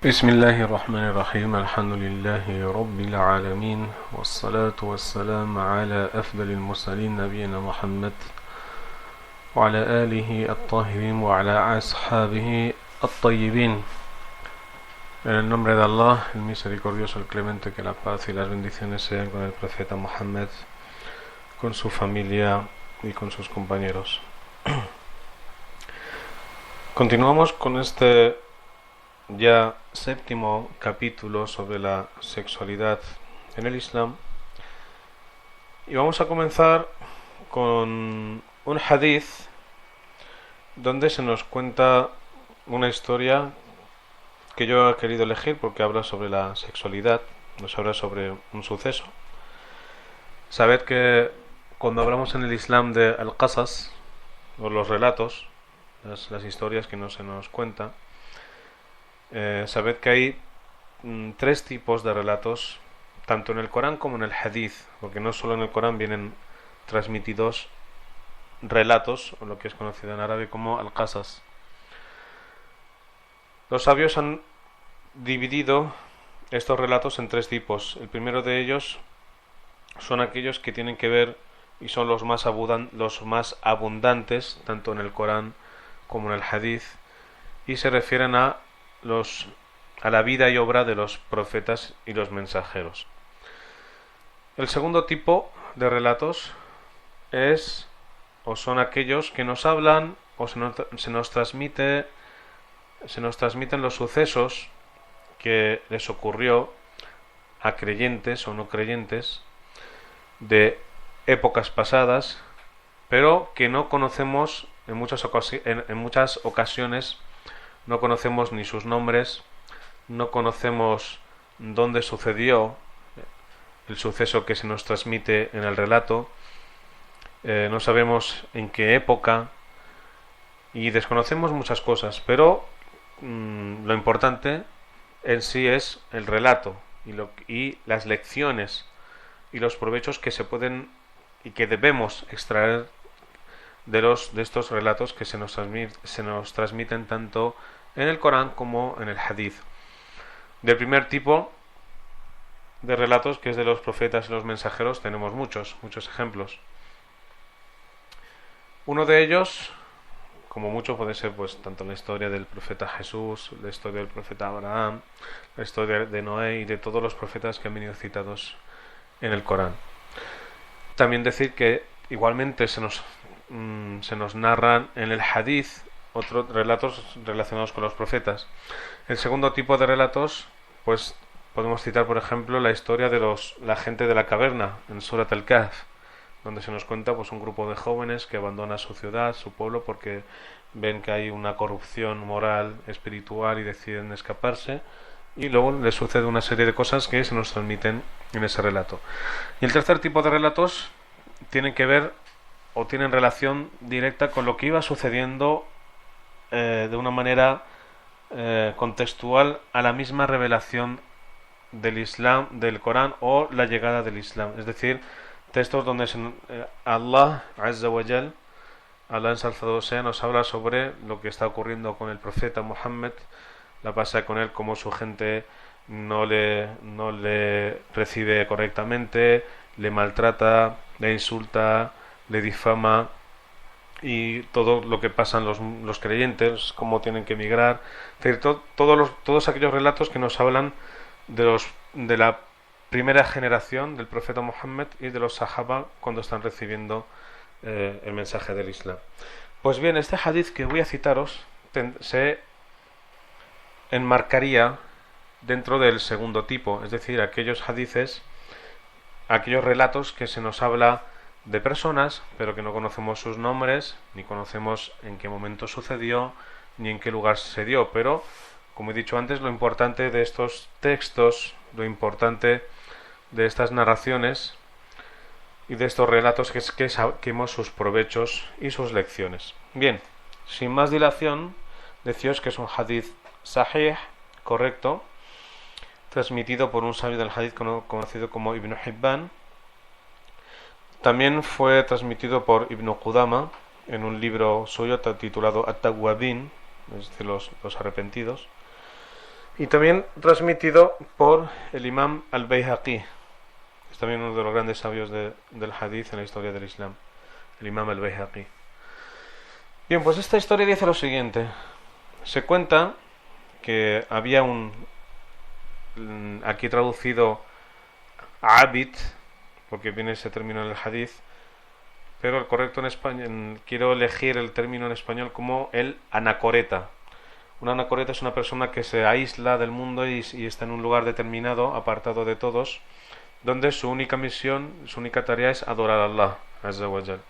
بسم الله الرحمن الرحيم الحمد لله رب العالمين والصلاة والسلام على أفضل المرسلين نبينا محمد وعلى آله الطاهرين وعلى أصحابه الطيبين. En el nombre de Allah, el misericordioso, el clemente, que la paz y las bendiciones sean con el profeta Muhammad, con su familia y con sus compañeros. Continuamos con este ya séptimo capítulo sobre la sexualidad en el Islam, y vamos a comenzar con un hadith donde se nos cuenta una historia que yo he querido elegir porque habla sobre la sexualidad, nos habla sobre un suceso. Sabed que cuando hablamos en el Islam de al-Qasas, o los relatos, las historias que no se nos cuentan, sabed que hay tres tipos de relatos, tanto en el Corán como en el Hadith, porque no solo en el Corán vienen transmitidos relatos, o lo que es conocido en árabe como al-Qasas. Los sabios han dividido estos relatos en tres tipos. El primero de ellos son aquellos que tienen que ver y son los más abundantes, tanto en el Corán como en el Hadith, y se refieren a la vida y obra de los profetas y los mensajeros. El segundo tipo de relatos son aquellos que nos hablan o se nos transmiten los sucesos que les ocurrió a creyentes o no creyentes de épocas pasadas, pero que no conocemos en muchas ocasiones. No conocemos ni sus nombres, no conocemos dónde sucedió el suceso que se nos transmite en el relato, no sabemos en qué época y desconocemos muchas cosas, pero lo importante en sí es el relato y las lecciones y los provechos que se pueden y que debemos extraer de estos relatos que se nos transmiten tanto en el Corán como en el Hadith. Del primer tipo de relatos, que es de los profetas y los mensajeros, tenemos muchos ejemplos. Uno de ellos, como mucho, puede ser pues tanto la historia del profeta Jesús, la historia del profeta Abraham, la historia de Noé y de todos los profetas que han venido citados en el Corán. También decir que igualmente se nos narran en el Hadith otros relatos relacionados con los profetas. El segundo tipo de relatos, pues podemos citar por ejemplo la historia de la gente de la caverna en Surat al-Kahf, donde se nos cuenta pues un grupo de jóvenes que abandona su ciudad, su pueblo, porque ven que hay una corrupción moral, espiritual, y deciden escaparse, y luego les sucede una serie de cosas que se nos transmiten en ese relato. Y el tercer tipo de relatos tienen que ver o tienen relación directa con lo que iba sucediendo de una manera contextual a la misma revelación del Islam, del Corán, o la llegada del Islam. Es decir, textos donde Allah Azza wa Jal, Allah ensalzado sea, nos habla sobre lo que está ocurriendo con el profeta Muhammad, la pasa con él, como su gente no le recibe correctamente, le maltrata, le insulta, le difama, y todo lo que pasan los creyentes, cómo tienen que emigrar, es decir, todos aquellos relatos que nos hablan de la primera generación del profeta Muhammad y de los sahaba cuando están recibiendo el mensaje del Islam. Pues bien, este hadith que voy a citaros se enmarcaría dentro del segundo tipo, es decir, aquellos hadithes, aquellos relatos que se nos habla de personas, pero que no conocemos sus nombres, ni conocemos en qué momento sucedió, ni en qué lugar se dio. Pero, como he dicho antes, lo importante de estos textos, lo importante de estas narraciones y de estos relatos es que saquemos sus provechos y sus lecciones. Bien, sin más dilación, deciros que es un hadith sahih, correcto, transmitido por un sabio del hadith conocido como Ibn Hibban. También fue transmitido por Ibn Qudama en un libro suyo titulado At-Tawwabin, es decir, los arrepentidos. Y también transmitido por el imam al-Bayhaqi, es también uno de los grandes sabios del hadith en la historia del Islam, el imam al-Bayhaqi. Bien, pues esta historia dice lo siguiente. Se cuenta que había aquí traducido abid, porque viene ese término en el hadith, pero el correcto en español, quiero elegir el término en español como el anacoreta. Un anacoreta es una persona que se aísla del mundo y está en un lugar determinado, apartado de todos, donde su única misión, su única tarea es adorar a Allah Azza wa Jal.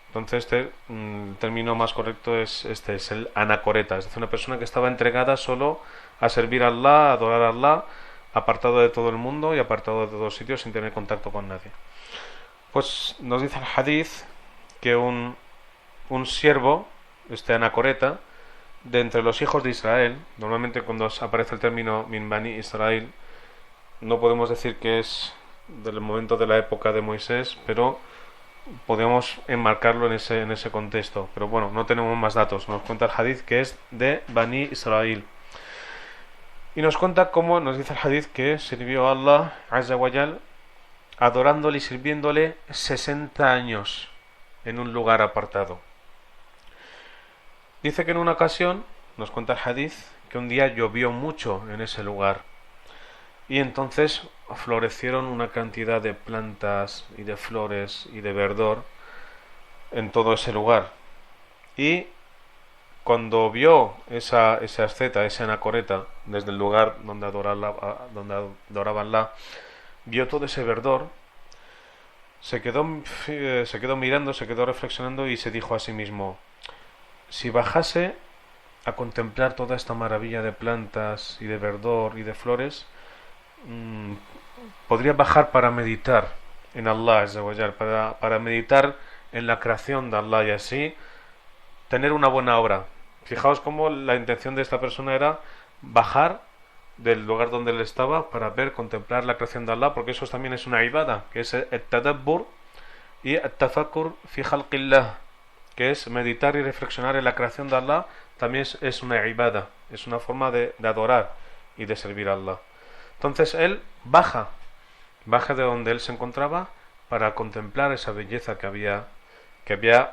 Entonces el término más correcto es el anacoreta, es decir, una persona que estaba entregada solo a servir a Allah, a adorar a Allah, apartado de todo el mundo y apartado de todos sitios sin tener contacto con nadie. Pues nos dice el hadith que un siervo, este anacoreta, de entre los hijos de Israel, normalmente cuando aparece el término min bani Israel, no podemos decir que es del momento de la época de Moisés, pero podemos enmarcarlo en ese contexto. Pero bueno, no tenemos más datos. Nos cuenta el hadith que es de Bani Israel. Y nos cuenta cómo nos dice el hadith que sirvió a Allah Azza wa Jal adorándole y sirviéndole 60 años en un lugar apartado. Dice que en una ocasión, nos cuenta el hadith, que un día llovió mucho en ese lugar. Y entonces florecieron una cantidad de plantas y de flores y de verdor en todo ese lugar. Y cuando vio esa asceta, esa anacoreta, desde el lugar donde adoraban Allah, vio todo ese verdor, se quedó mirando, se quedó reflexionando y se dijo a sí mismo: si bajase a contemplar toda esta maravilla de plantas y de verdor y de flores, podría bajar para meditar en Allah, para meditar en la creación de Allah y así tener una buena obra. Fijaos cómo la intención de esta persona era bajar del lugar donde él estaba para ver, contemplar la creación de Allah, porque eso también es una ibada, que es el tadabbur y el tafakkur fi khalqillah, que es meditar y reflexionar en la creación de Allah. También es una ibada, es una forma de adorar y de servir a Allah. Entonces él baja de donde él se encontraba para contemplar esa belleza que había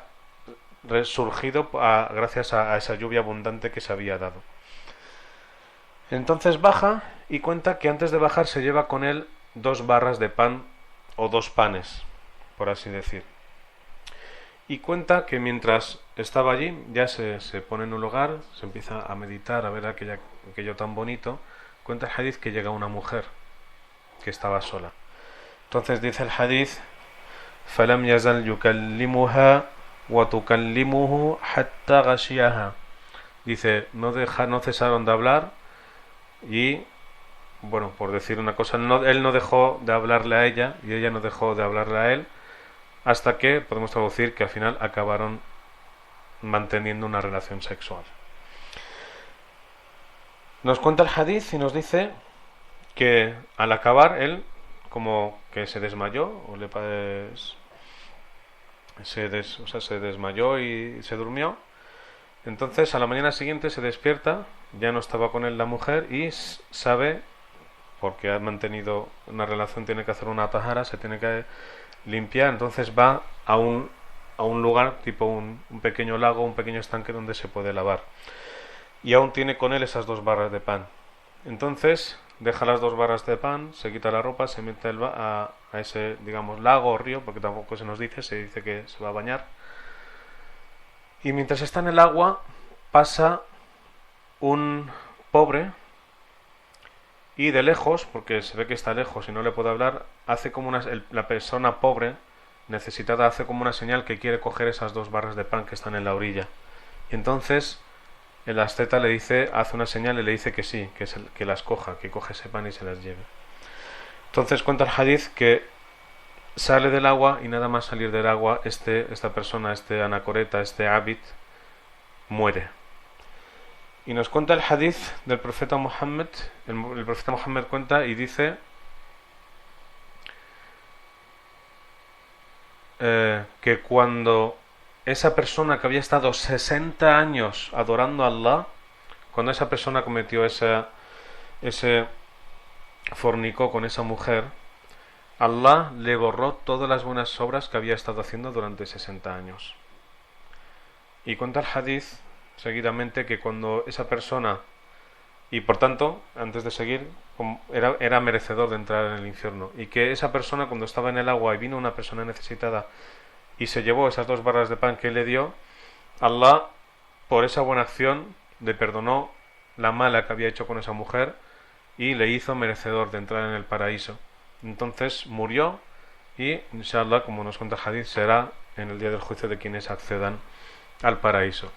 resurgido gracias a esa lluvia abundante que se había dado. Entonces baja y cuenta que antes de bajar se lleva con él 2 barras de pan o 2 panes, por así decir. Y cuenta que mientras estaba allí, ya se pone en un lugar, se empieza a meditar, a ver aquello tan bonito. Cuenta el hadith que llega una mujer que estaba sola. Entonces dice el hadith: فَلَمْ يَزَلْ يُكَلِّمُهَا وَتُكَلِّمُهُ حَتَّى غَشِيَهَا. Dice, no cesaron de hablar y, bueno, por decir una cosa, él no dejó de hablarle a ella y ella no dejó de hablarle a él, hasta que podemos traducir que al final acabaron manteniendo una relación sexual. Nos cuenta el hadith y nos dice que al acabar él como que se desmayó se desmayó y se durmió. Entonces a la mañana siguiente se despierta, ya no estaba con él la mujer y sabe, porque ha mantenido una relación, tiene que hacer una tahara, se tiene que limpiar. Entonces va a un lugar tipo un pequeño lago, un pequeño estanque donde se puede lavar, y aún tiene con él esas 2 barras de pan. Entonces deja las 2 barras de pan, se quita la ropa, se mete a ese, digamos, lago o río, porque tampoco se nos dice, se dice que se va a bañar. Y mientras está en el agua pasa un pobre y de lejos, porque se ve que está lejos y no le puede hablar, hace como la persona pobre necesitada hace como una señal que quiere coger esas 2 barras de pan que están en la orilla. Y entonces el asceta le dice, hace una señal y le dice que sí, que las coja, que coge ese pan y se las lleve. Entonces cuenta el hadith que sale del agua y nada más salir del agua esta persona, este anacoreta, este abid, muere. Y nos cuenta el hadith del profeta Muhammad. El profeta Muhammad cuenta y dice que cuando esa persona que había estado 60 años adorando a Allah, cuando esa persona cometió esa ese fornicó con esa mujer, Allah le borró todas las buenas obras que había estado haciendo durante 60 años. Y cuenta el hadith seguidamente que cuando esa persona, y por tanto, antes de seguir, era merecedor de entrar en el infierno, y que esa persona cuando estaba en el agua y vino una persona necesitada y se llevó esas 2 barras de pan que él le dio, Allah, por esa buena acción, le perdonó la mala que había hecho con esa mujer y le hizo merecedor de entrar en el paraíso. Entonces murió y, inshallah, como nos cuenta el hadith, será en el día del juicio de quienes accedan al paraíso.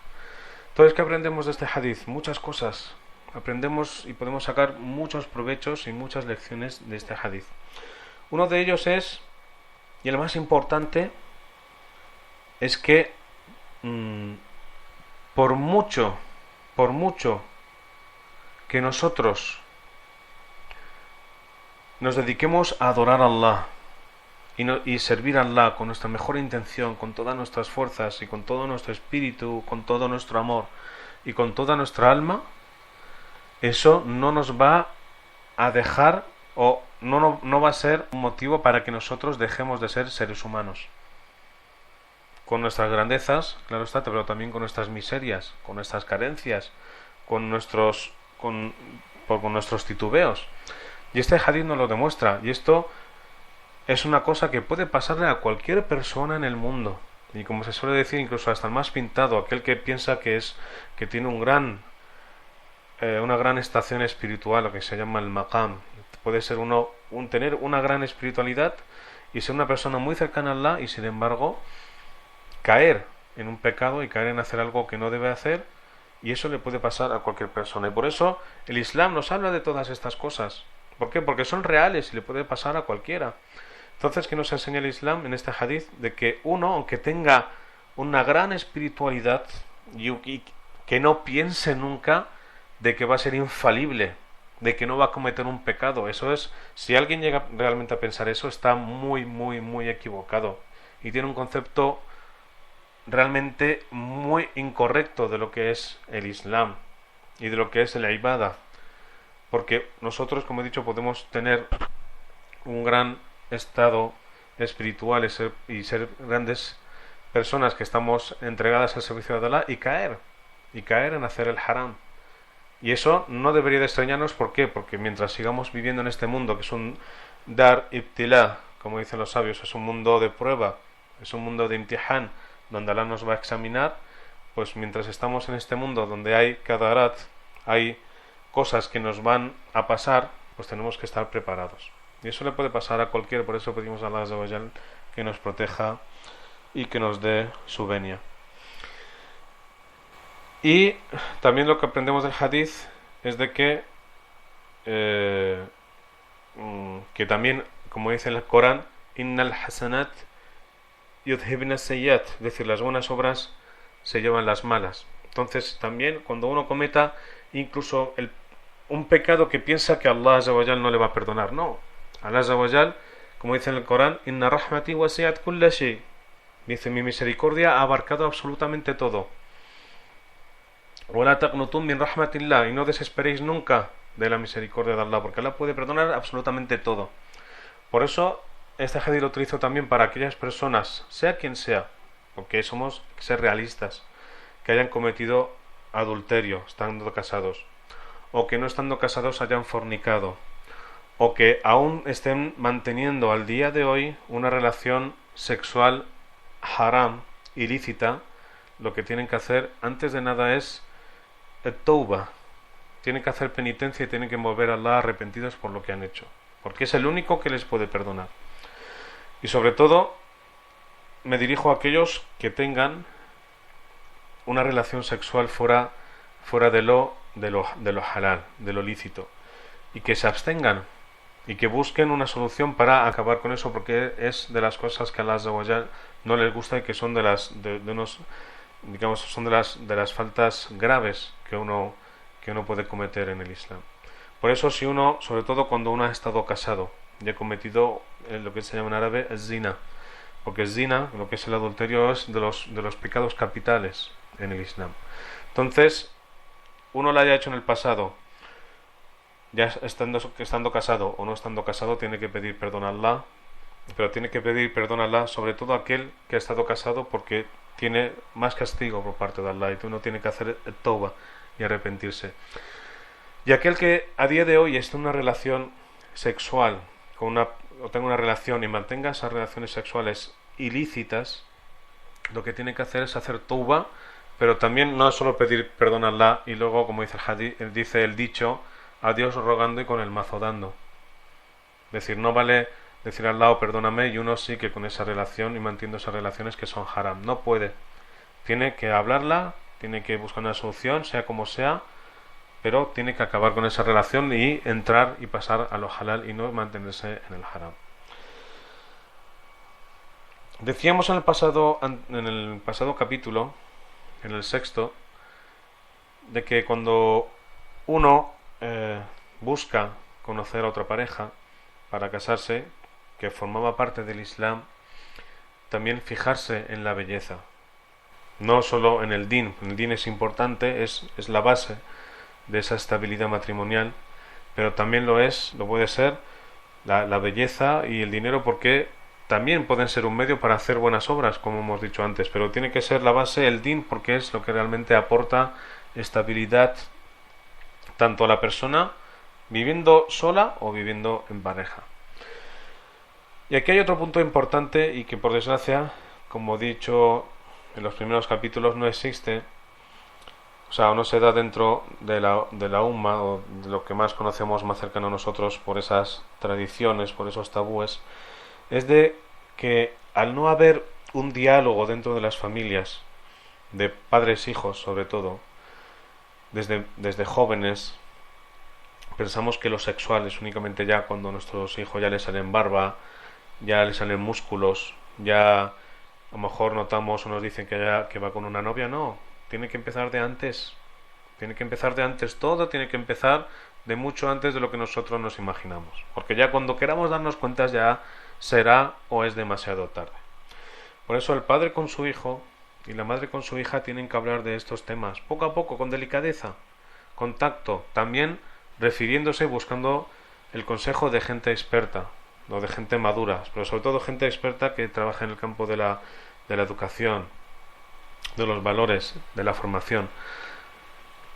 Entonces, ¿qué aprendemos de este hadith? Muchas cosas. Aprendemos y podemos sacar muchos provechos y muchas lecciones de este hadith. Uno de ellos es, y el más importante, es que por mucho que nosotros nos dediquemos a adorar a Allah y servir a Allah con nuestra mejor intención, con todas nuestras fuerzas y con todo nuestro espíritu, con todo nuestro amor y con toda nuestra alma, eso no nos va a dejar o no va a ser un motivo para que nosotros dejemos de ser seres humanos. Con nuestras grandezas, claro está, pero también con nuestras miserias, con nuestras carencias, con nuestros titubeos. Y este hadith nos lo demuestra, y esto es una cosa que puede pasarle a cualquier persona en el mundo. Y como se suele decir, incluso hasta el más pintado, aquel que piensa que tiene una gran estación espiritual, lo que se llama el maqam. Puede ser tener una gran espiritualidad y ser una persona muy cercana a Allah y sin embargo caer en un pecado y caer en hacer algo que no debe hacer, y eso le puede pasar a cualquier persona. Y por eso el Islam nos habla de todas estas cosas. ¿Por qué? Porque son reales y le puede pasar a cualquiera. Entonces, ¿qué nos enseña el Islam en este hadith? De que uno, aunque tenga una gran espiritualidad y que no piense nunca de que va a ser infalible, de que no va a cometer un pecado. Eso es, si alguien llega realmente a pensar eso, está muy, muy, muy equivocado y tiene un concepto realmente muy incorrecto de lo que es el Islam y de lo que es la ibada, porque nosotros, como he dicho, podemos tener un gran estado espiritual y ser grandes personas que estamos entregadas al servicio de Allah y caer en hacer el haram. Y eso no debería de extrañarnos. ¿Por qué? Porque mientras sigamos viviendo en este mundo, que es un dar ibtilá, como dicen los sabios, es un mundo de prueba, es un mundo de imtihan, donde Allah nos va a examinar, pues mientras estamos en este mundo donde hay kadarat, hay cosas que nos van a pasar, pues tenemos que estar preparados. Y eso le puede pasar a cualquiera, por eso pedimos a Allah Azza wa Jal que nos proteja y que nos dé su venia. Y también lo que aprendemos del hadith es de que también, como dice el Corán, innal hasanat yudhibna sayyat, es decir, las buenas obras se llevan las malas. Entonces también cuando uno cometa incluso un pecado que piensa que Allah Azza wa Jal no le va a perdonar, no, Allah Azza wa Jal, como dice en el Corán, inna rahmati wasi'at kulla shay, dice, mi misericordia ha abarcado absolutamente todo. وَلَا تَقْنُطُوا مِنْ رَحْمَةِ اللَّهِ, y no desesperéis nunca de la misericordia de Allah, porque Allah puede perdonar absolutamente todo. Por eso este hadith lo utilizo también para aquellas personas, sea quien sea, porque somos que ser realistas, que hayan cometido adulterio estando casados, o que no estando casados hayan fornicado, o que aún estén manteniendo al día de hoy una relación sexual haram, ilícita. Lo que tienen que hacer antes de nada es tauba, tienen que hacer penitencia y tienen que volver a Allah arrepentidos por lo que han hecho, porque es el único que les puede perdonar. Y sobre todo me dirijo a aquellos que tengan una relación sexual fuera de lo halal, de lo lícito, y que se abstengan y que busquen una solución para acabar con eso, porque es de las cosas que a Allah Azza wa Jal no les gusta y que son de las faltas graves que uno puede cometer en el Islam. Por eso, si uno, sobre todo cuando uno ha estado casado y ha cometido lo que se llama en árabe el zina, porque el zina, lo que es el adulterio, es de los pecados capitales en el Islam. Entonces, uno lo haya hecho en el pasado ya estando casado o no estando casado, tiene que pedir perdón a Allah, pero tiene que pedir perdón a Allah sobre todo aquel que ha estado casado, porque tiene más castigo por parte de Allah y uno tiene que hacer tauba y arrepentirse. Y aquel que a día de hoy esté en una relación sexual o tenga una relación y mantenga esas relaciones sexuales ilícitas, lo que tiene que hacer es hacer tauba, pero también no es solo pedir perdón a Allah y luego, como dice dice el dicho, a Dios rogando y con el mazo dando. Es decir, no vale decir al lado perdóname y uno sí que con esa relación y mantiendo esas relaciones que son haram. No puede. Tiene que hablarla, tiene que buscar una solución, sea como sea, pero tiene que acabar con esa relación y entrar y pasar a lo halal y no mantenerse en el haram. Decíamos en el pasado capítulo, en el 6º, de que cuando uno busca conocer a otra pareja para casarse, que formaba parte del Islam, también fijarse en la belleza, no solo en el din. El din es importante, es la base de esa estabilidad matrimonial, pero también lo puede ser la belleza y el dinero, porque también pueden ser un medio para hacer buenas obras, como hemos dicho antes, pero tiene que ser la base el din, porque es lo que realmente aporta estabilidad tanto a la persona viviendo sola o viviendo en pareja. Y aquí hay otro punto importante y que, por desgracia, como he dicho en los primeros capítulos, no existe, o sea, no se da dentro de la umma, o de lo que más conocemos más cercano a nosotros por esas tradiciones, por esos tabúes, es de que al no haber un diálogo dentro de las familias, de padres e hijos sobre todo, desde jóvenes, pensamos que lo sexual es únicamente ya cuando a nuestros hijos ya les salen barba, ya les salen músculos, ya a lo mejor notamos o nos dicen que va con una novia. No, tiene que empezar de antes. Tiene que empezar de antes todo, tiene que empezar de mucho antes de lo que nosotros nos imaginamos. Porque ya cuando queramos darnos cuenta ya será o es demasiado tarde. Por eso el padre con su hijo y la madre con su hija tienen que hablar de estos temas, poco a poco, con delicadeza, con tacto, también refiriéndose, buscando el consejo de gente experta, o de gente madura, pero sobre todo gente experta que trabaja en el campo de la educación, de los valores, de la formación.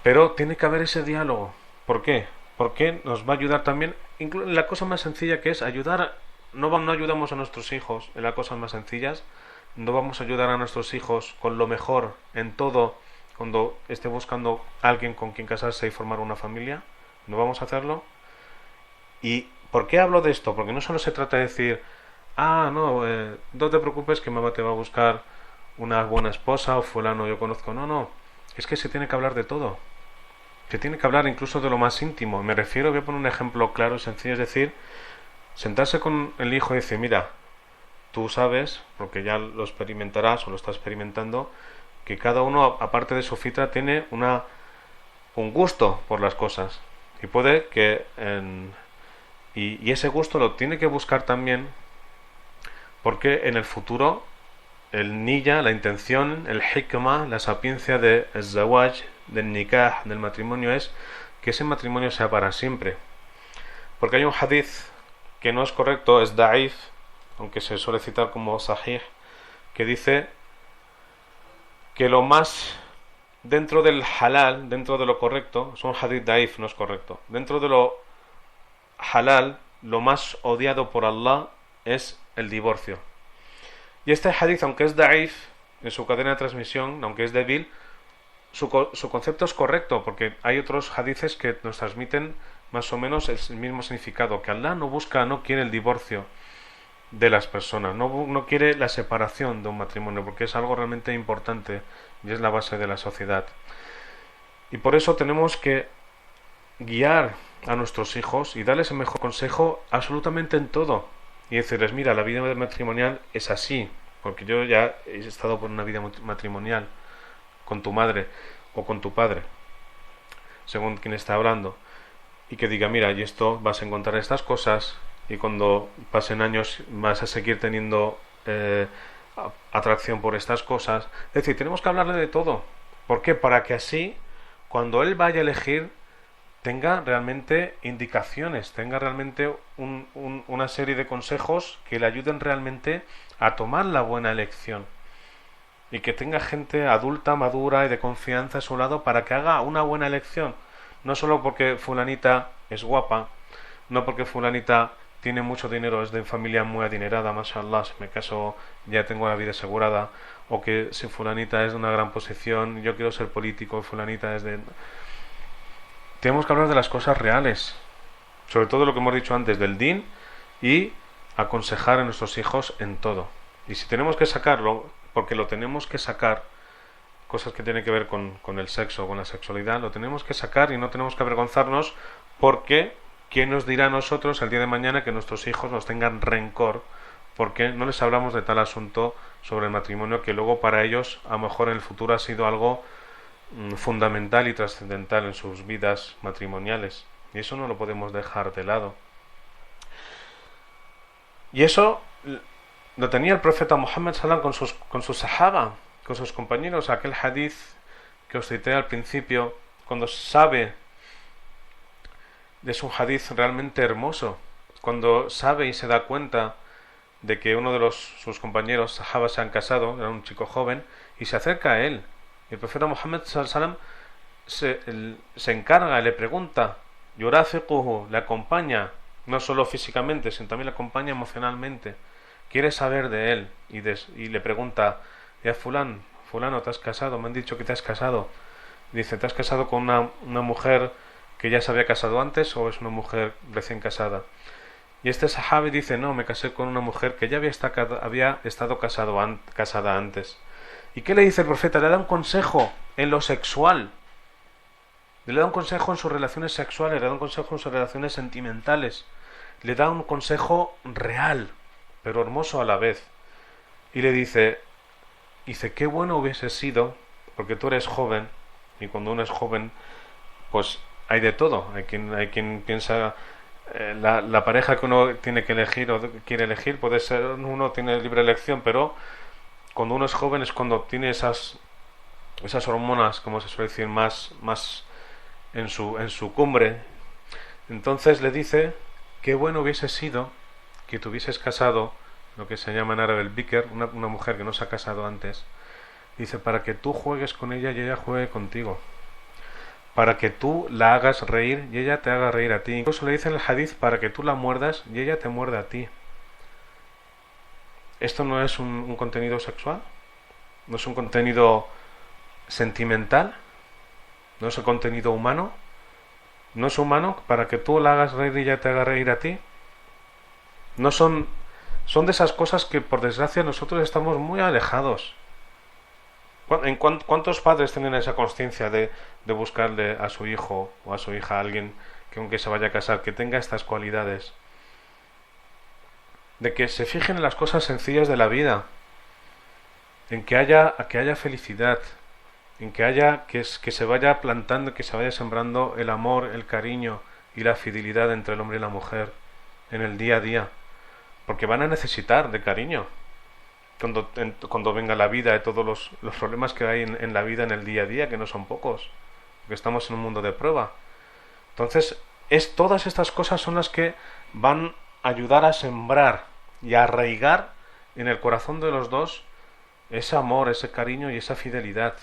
Pero tiene que haber ese diálogo. ¿Por qué? Porque nos va a ayudar también, en la cosa más sencilla, que es ayudar. No ayudamos a nuestros hijos en las cosas más sencillas, no vamos a ayudar a nuestros hijos con lo mejor en todo cuando esté buscando a alguien con quien casarse y formar una familia. No vamos a hacerlo. ¿Y por qué hablo de esto? Porque no solo se trata de decir, no te preocupes que mamá te va a buscar una buena esposa o fulano yo conozco. No, es que se tiene que hablar de todo. Se tiene que hablar incluso de lo más íntimo. Me refiero, voy a poner un ejemplo claro y sencillo, es decir, sentarse con el hijo y decir, mira, tú sabes, porque ya lo experimentarás o lo estás experimentando, que cada uno, aparte de su fitra, tiene un gusto por las cosas. Y puede que y ese gusto lo tiene que buscar también, porque en el futuro el niyya, la intención, el hikmah, la sapiencia del zawaj, del nikah, del matrimonio, es que ese matrimonio sea para siempre. Porque hay un hadith que no es correcto, es da'if, aunque se suele citar como sahih, que dice que lo más dentro del halal, dentro de lo correcto, es un hadith da'if, no es correcto, dentro de lo halal, lo más odiado por Allah es el divorcio. Y este hadith, aunque es da'if en su cadena de transmisión, aunque es débil, su concepto es correcto, porque hay otros hadithes que nos transmiten más o menos el mismo significado, que Allah no quiere el divorcio de las personas, no quiere la separación de un matrimonio, porque es algo realmente importante y es la base de la sociedad. Y por eso tenemos que guiar a nuestros hijos y darles el mejor consejo absolutamente en todo, y decirles, mira, la vida matrimonial es así, porque yo ya he estado por una vida matrimonial con tu madre o con tu padre, según quien está hablando, y que diga, mira, y esto vas a encontrar estas cosas, y cuando pasen años vas a seguir teniendo atracción por estas cosas. Es decir, tenemos que hablarle de todo. ¿Por qué? Para que así, cuando él vaya a elegir, tenga realmente indicaciones, tenga realmente una serie de consejos que le ayuden realmente a tomar la buena elección. Y que tenga gente adulta, madura y de confianza a su lado para que haga una buena elección. No solo porque fulanita es guapa, no porque fulanita tiene mucho dinero, es de familia muy adinerada, mashallah, si me caso ya tengo la vida asegurada, o que si fulanita es de una gran posición, yo quiero ser político, fulanita es de... Tenemos que hablar de las cosas reales, sobre todo lo que hemos dicho antes del din, y aconsejar a nuestros hijos en todo. Y si tenemos que sacarlo, porque lo tenemos que sacar, cosas que tienen que ver con el sexo, con la sexualidad, lo tenemos que sacar y no tenemos que avergonzarnos, porque ¿quién nos dirá a nosotros el día de mañana que nuestros hijos nos tengan rencor porque no les hablamos de tal asunto sobre el matrimonio que luego para ellos a lo mejor en el futuro ha sido algo fundamental y trascendental en sus vidas matrimoniales? Y eso no lo podemos dejar de lado. Y eso lo tenía el profeta Muhammad sallam con sus sahaba, con sus compañeros. Aquel hadith que os cité al principio, cuando sabe, es un hadith realmente hermoso, cuando sabe y se da cuenta de que uno de sus compañeros sahaba se han casado, era un chico joven, y se acerca a él. Y el profeta Muhammad sallam se encarga, le pregunta, yurafiquhu, le acompaña, no solo físicamente, sino también le acompaña emocionalmente. Quiere saber de él y le pregunta, ya fulano, ¿te has casado? Me han dicho que te has casado. Dice, ¿te has casado con una mujer que ya se había casado antes o es una mujer recién casada? Y este sahabi dice, no, me casé con una mujer que ya había estado casada antes. ¿Y qué le dice el profeta? Le da un consejo en lo sexual. Le da un consejo en sus relaciones sexuales, le da un consejo en sus relaciones sentimentales. Le da un consejo real, pero hermoso a la vez. Y le dice, qué bueno hubiese sido, porque tú eres joven, y cuando uno es joven, pues hay de todo. Hay quien piensa, la pareja que uno tiene que elegir o quiere elegir, puede ser, uno tiene libre elección, pero cuando uno es joven es cuando tiene esas hormonas, como se suele decir, más en su cumbre. Entonces le dice, qué bueno hubiese sido que te hubieses casado, lo que se llama en árabe el bikr, una mujer que no se ha casado antes. Dice, para que tú juegues con ella y ella juegue contigo, para que tú la hagas reír y ella te haga reír a ti. Incluso le dice en el hadith, para que tú la muerdas y ella te muerda a ti. ¿Esto no es un contenido sexual? ¿No es un contenido sentimental? ¿No es un contenido humano? ¿No es humano para que tú la hagas reír y ella te haga reír a ti? No son de esas cosas que por desgracia nosotros estamos muy alejados. ¿Cuántos padres tienen esa conciencia de buscarle a su hijo o a su hija a alguien que aunque se vaya a casar, que tenga estas cualidades? De que se fijen en las cosas sencillas de la vida, en que haya felicidad, en que se vaya plantando, que se vaya sembrando el amor, el cariño y la fidelidad entre el hombre y la mujer en el día a día, porque van a necesitar de cariño cuando venga la vida y todos los problemas que hay en la vida en el día a día, que no son pocos, porque estamos en un mundo de prueba. Entonces, todas estas cosas son las que van a ayudar a sembrar y a arraigar en el corazón de los dos ese amor, ese cariño y esa fidelidad.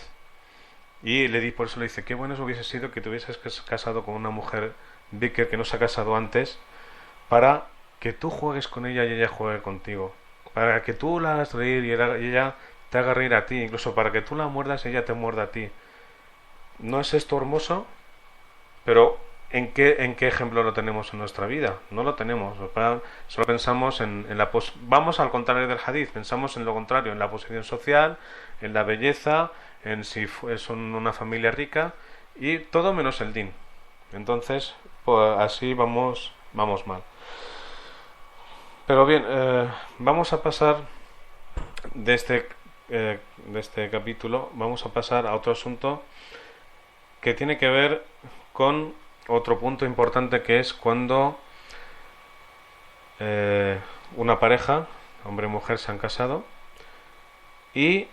Y por eso le dice, qué bueno hubiese sido que te hubieses casado con una mujer bikr que no se ha casado antes, para que tú juegues con ella y ella juegue contigo, para que tú la hagas reír y ella te haga reír a ti, incluso para que tú la muerdas y ella te muerda a ti. ¿No es esto hermoso? Pero ¿en qué ejemplo lo tenemos en nuestra vida? No lo tenemos. Solo pensamos vamos al contrario del hadith, pensamos en lo contrario, en la posición social, en la belleza, en si son una familia rica, y todo menos el din. Entonces, pues así vamos mal. Pero bien, vamos a pasar de este capítulo, vamos a pasar a otro asunto que tiene que ver con otro punto importante, que es cuando una pareja, hombre y mujer, se han casado y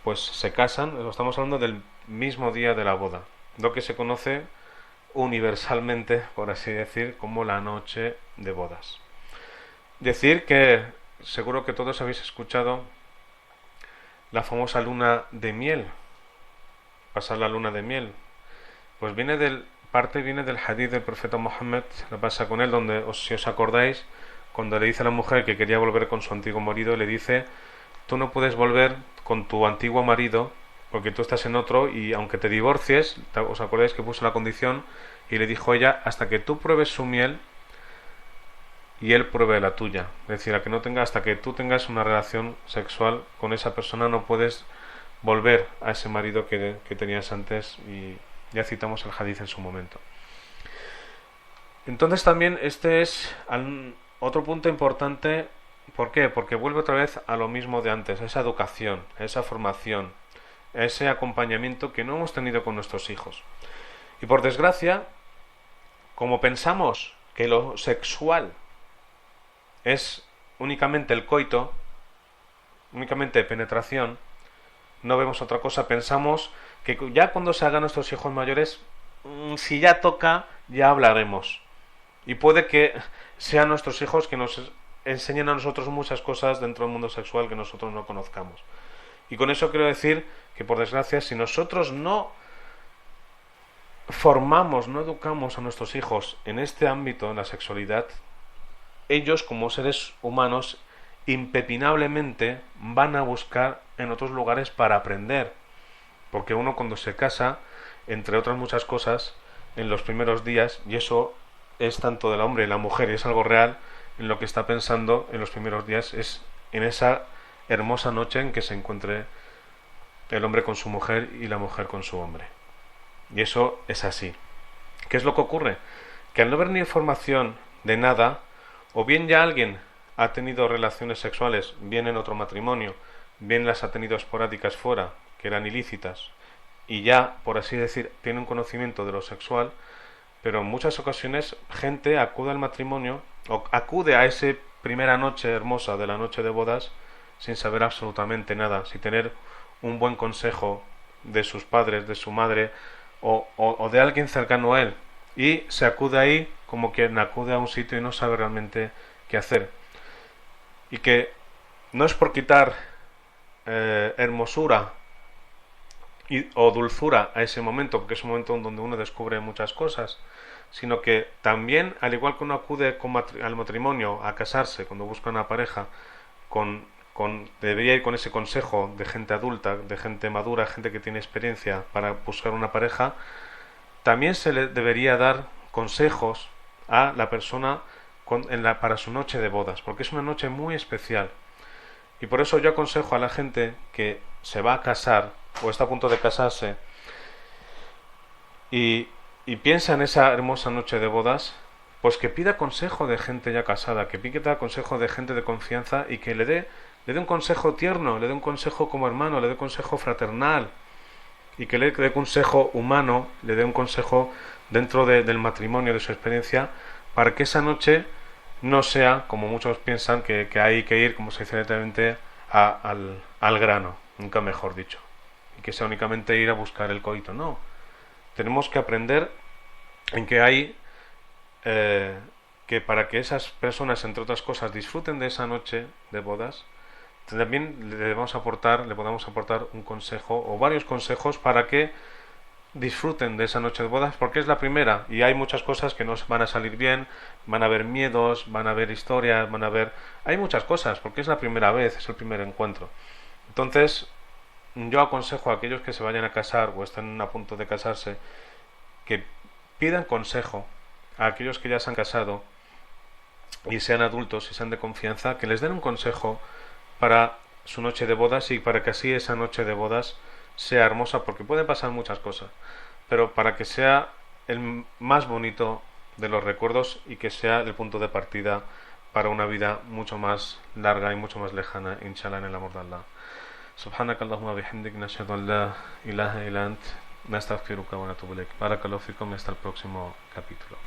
pues se casan. Estamos hablando del mismo día de la boda, lo que se conoce universalmente, por así decir, como la noche de bodas. Decir que seguro que todos habéis escuchado la famosa luna de miel, pasar la luna de miel. Pues viene del hadith del profeta Mohammed, la pasa con él, donde, si os acordáis, cuando le dice a la mujer que quería volver con su antiguo marido, le dice: tú no puedes volver con tu antiguo marido porque tú estás en otro, y aunque te divorcies, os acordáis que puso la condición y le dijo ella: hasta que tú pruebes su miel y él pruebe la tuya. Es decir, hasta que tú tengas una relación sexual con esa persona, no puedes volver a ese marido que tenías antes, y ya citamos el hadith en su momento. Entonces también este es otro punto importante. ¿Por qué? Porque vuelve otra vez a lo mismo de antes, a esa educación, a esa formación, a ese acompañamiento que no hemos tenido con nuestros hijos. Y por desgracia, como pensamos que lo sexual es únicamente el coito, únicamente penetración, no vemos otra cosa. Pensamos que ya cuando se hagan nuestros hijos mayores, si ya toca, ya hablaremos. Y puede que sean nuestros hijos que nos enseñen a nosotros muchas cosas dentro del mundo sexual que nosotros no conozcamos. Y con eso quiero decir que, por desgracia, si nosotros no formamos, no educamos a nuestros hijos en este ámbito, en la sexualidad, ellos, como seres humanos, impepinablemente van a buscar en otros lugares para aprender. Porque uno, cuando se casa, entre otras muchas cosas, en los primeros días, y eso es tanto del hombre y la mujer, y es algo real, en lo que está pensando en los primeros días es en esa hermosa noche en que se encuentre el hombre con su mujer y la mujer con su hombre. Y eso es así. ¿Qué es lo que ocurre? Que al no haber ni información de nada, o bien ya alguien ha tenido relaciones sexuales, bien en otro matrimonio, bien las ha tenido esporádicas fuera, que eran ilícitas, y ya, por así decir, tiene un conocimiento de lo sexual, pero en muchas ocasiones gente acude al matrimonio o acude a esa primera noche hermosa de la noche de bodas sin saber absolutamente nada, sin tener un buen consejo de sus padres, de su madre o de alguien cercano a él, y se acude ahí como quien acude a un sitio y no sabe realmente qué hacer. Y que no es por quitar hermosura o dulzura a ese momento, porque es un momento donde uno descubre muchas cosas, sino que también, al igual que uno acude al matrimonio a casarse, cuando busca una pareja, debería ir con ese consejo de gente adulta, de gente madura, gente que tiene experiencia para buscar una pareja, también se le debería dar consejos a la persona para su noche de bodas, porque es una noche muy especial. Y por eso yo aconsejo a la gente que se va a casar o está a punto de casarse y piensa en esa hermosa noche de bodas, pues que pida consejo de gente ya casada, que pida consejo de gente de confianza y que le dé un consejo tierno, le dé un consejo como hermano, le dé un consejo fraternal, y que le dé consejo humano, le dé un consejo dentro del matrimonio, de su experiencia, para que esa noche no sea, como muchos piensan, que hay que ir, como se dice directamente, al grano, nunca mejor dicho, y que sea únicamente ir a buscar el coito. No, tenemos que aprender en que hay que para que esas personas, entre otras cosas, disfruten de esa noche de bodas, también le podamos aportar un consejo o varios consejos para que disfruten de esa noche de bodas, porque es la primera y hay muchas cosas que no van a salir bien, van a haber miedos, van a haber historias, hay muchas cosas, porque es la primera vez, es el primer encuentro. Entonces yo aconsejo a aquellos que se vayan a casar o están a punto de casarse, que pidan consejo a aquellos que ya se han casado y sean adultos y sean de confianza, que les den un consejo para su noche de bodas, y para que así esa noche de bodas sea hermosa, porque pueden pasar muchas cosas, pero para que sea el más bonito de los recuerdos y que sea el punto de partida para una vida mucho más larga y mucho más lejana, inshallah, en el amor de Allah. Subhanakallahumma bihamdik, nashhadu an la ilaha illa ant, nastaghfiruka wa natubu ilaik. Barakallahu fikum, hasta el próximo capítulo.